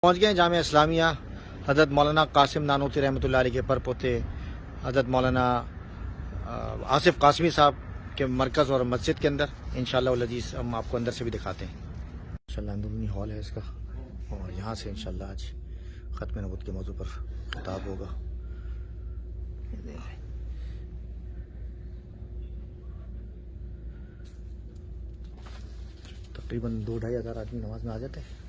پہنچ گئے جامعہ اسلامیہ حضرت مولانا قاسم نانوتوی رحمۃ اللہ علیہ کے پر پوتے حضرت مولانا آصف قاسمی صاحب کے مرکز اور مسجد کے اندر انشاءاللہ العزیز ہم آپ کو اندر سے بھی دکھاتے ہیں. انشاءاللہ اندرونی ہال ہے اس کا اور یہاں سے انشاءاللہ آج ختم نبوت کے موضوع پر خطاب ہوگا. تقریباً 2-2.5 ہزار آدمی نماز میں آ جاتے ہیں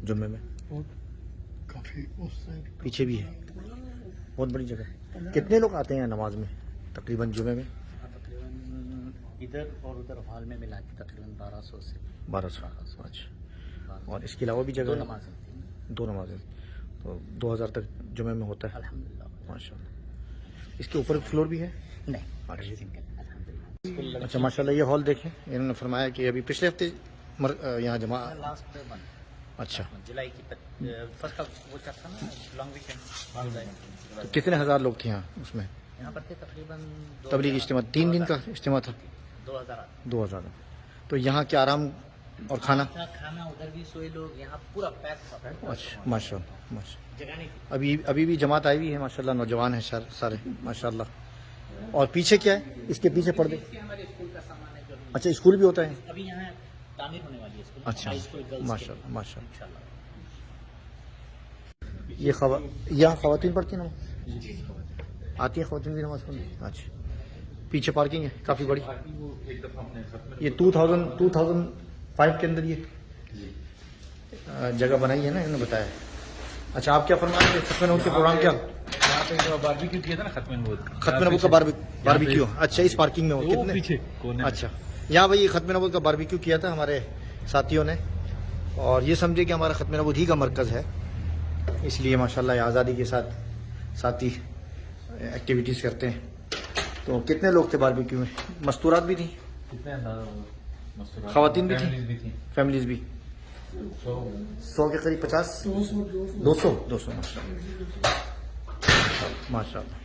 جمعے میں. کافی پیچھے بھی ہے بہت بڑی جگہ. کتنے لوگ آتے ہیں نماز میں تقریباً جمعے میں؟ تقریباً ادھر اور ادھر ہال میں ملا کے تقریباً 1200 سے 1200. اچھا. اور اس کے علاوہ بھی جگہ 2 نمازیں تھیں. 2 نمازیں تو 2000 تک جمعے میں ہوتا ہے الحمدللہ. ماشاء اللہ. اس کے اوپر فلور بھی ہے؟ نہیں سنگل الحمدللہ. اچھا ماشاء اللہ. یہ ہال دیکھیں انہوں نے فرمایا کہ ابھی پچھلے ہفتے یہاں جمع. لاسٹ میں بند. اچھا. جولائی کی فرسٹ کا وہ کیا تھا نا لانگ ویکینڈ. تو کتنے ہزار لوگ تھے یہاں اس میں؟ یہاں پر تھے تقریباً تبلیغ اجتماع 3 دن کا اجتماع تھا. 2000. تو یہاں کیا آرام اور کھانا؟ کھانا ادھر بھی سوئے لوگ یہاں پورا پیک تھا. اچھا ماشاء اللہ ماشاء اللہ. جگہ نہیں تھی. ابھی بھی جماعت آئی ہوئی ہے ماشاء اللہ. نوجوان ہیں سارے ماشاء اللہ. اور پیچھے کیا ہے اس کے پیچھے پردے؟ ہمارے اسکول کا سامان ہے جو اچھا اسکول بھی ہوتا ہے. ابھی یہاں تعمیر ہونے والی ہے اسکول. اچھا ماشاء اللہ ماشاء اللہ. انشاءاللہ. یہاں خواتین پڑھتی ہیں نماز؟ آتی ہیں خواتین بھی نماز پڑھنے؟ اچھا. پیچھے پارکنگ ہے کافی بڑی. یہ 2005 کے اندر یہ جگہ بنائی ہے نا انہوں نے بتایا. اچھا آپ کیا فرمائیں گے ختم نبوت کے پروگرام کیا؟ باربیکیو کیا تھا نا ختم نبوت کا باربیکیو. اچھا اس پارکنگ میں ہو پیچھے کتنے؟ اچھا یہاں بھائی ختم نبوت کا باربیکیو کیا تھا ہمارے ساتھیوں نے اور یہ سمجھے کہ ہمارا ختم نبوت ہی کا مرکز ہے اس لیے ماشاءاللہ آزادی کے ساتھ ساتھی ایکٹیویٹیز کرتے ہیں. تو کتنے لوگ تھے باربیکیو میں؟ مستورات بھی تھیں؟ خواتین بھی تھیں فیملیز بھی؟ 100 کے قریب 50 200 ماشاء اللہ.